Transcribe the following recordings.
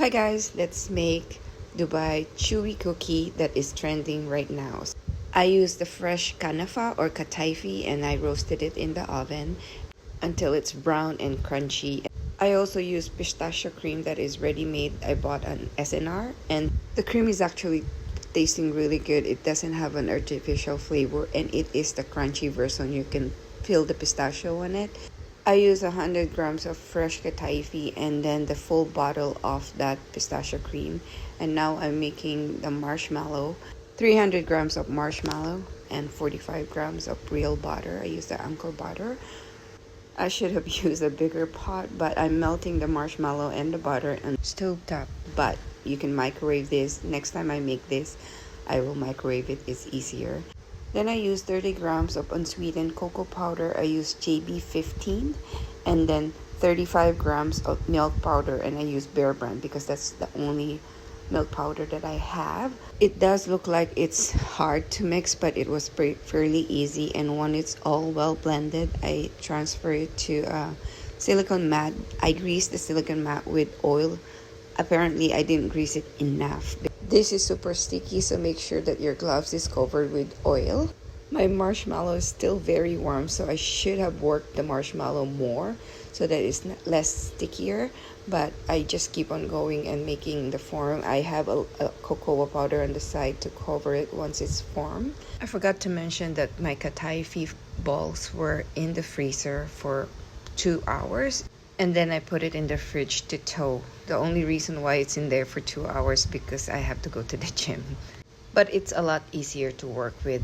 Hi guys, let's make Dubai Chewy Cookie that is trending right now. I used the fresh kanafa or kataifi and I roasted it in the oven until it's brown and crunchy. I also used pistachio cream that is ready made. I bought an SNR and the cream is actually tasting really good. It doesn't have an artificial flavor and it is the crunchy version. You can feel the pistachio on it. I use 100 grams of fresh kataifi and then the full bottle of that pistachio cream. And now I'm making the marshmallow. 300 grams of marshmallow and 45 grams of real butter. I use the Anchor butter. I should have used a bigger pot, but I'm melting the marshmallow and the butter on stove top. But you can microwave this. Next time I make this, I will microwave it. It's easier. Then I use 30 grams of unsweetened cocoa powder. I use JB15 and then 35 grams of milk powder, and I use Bear Brand because that's the only milk powder that I have. It does look like it's hard to mix, but it was fairly easy, and when it's all well blended, I transfer it to a silicone mat. I grease the silicone mat with oil. Apparently I didn't grease it enough. This is super sticky, so make sure that your gloves is covered with oil. My marshmallow is still very warm, so I should have worked the marshmallow more so that it's less stickier, but I just keep on going and making the form. I have a cocoa powder on the side to cover it once it's formed. I forgot to mention that my kataifi balls were in the freezer for 2 hours. And then I put it in the fridge to thaw. The only reason why it's in there for 2 hours because I have to go to the gym. But it's a lot easier to work with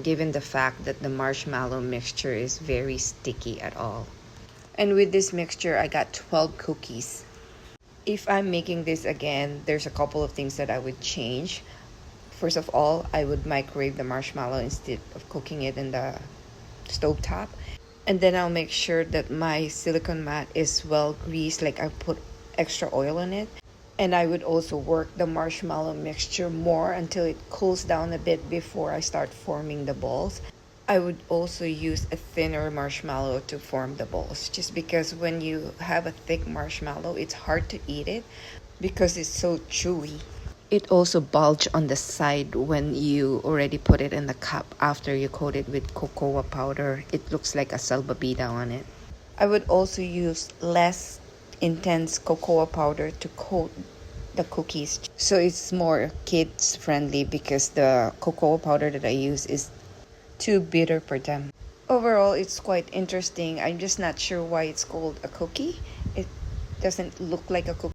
given the fact that the marshmallow mixture is very sticky at all. And with this mixture, I got 12 cookies. If I'm making this again, there's a couple of things that I would change. First of all, I would microwave the marshmallow instead of cooking it in the stovetop. And then I'll make sure that my silicone mat is well greased, like I put extra oil on it. And I would also work the marshmallow mixture more until it cools down a bit before I start forming the balls. I would also use a thinner marshmallow to form the balls, just because when you have a thick marshmallow, it's hard to eat it because it's so chewy. It also bulges on the side when you already put it in the cup after you coat it with cocoa powder. It looks like a salbabida on it. I would also use less intense cocoa powder to coat the cookies, so it's more kids friendly because the cocoa powder that I use is too bitter for them. Overall, it's quite interesting. I'm just not sure why it's called a cookie. It doesn't look like a cookie.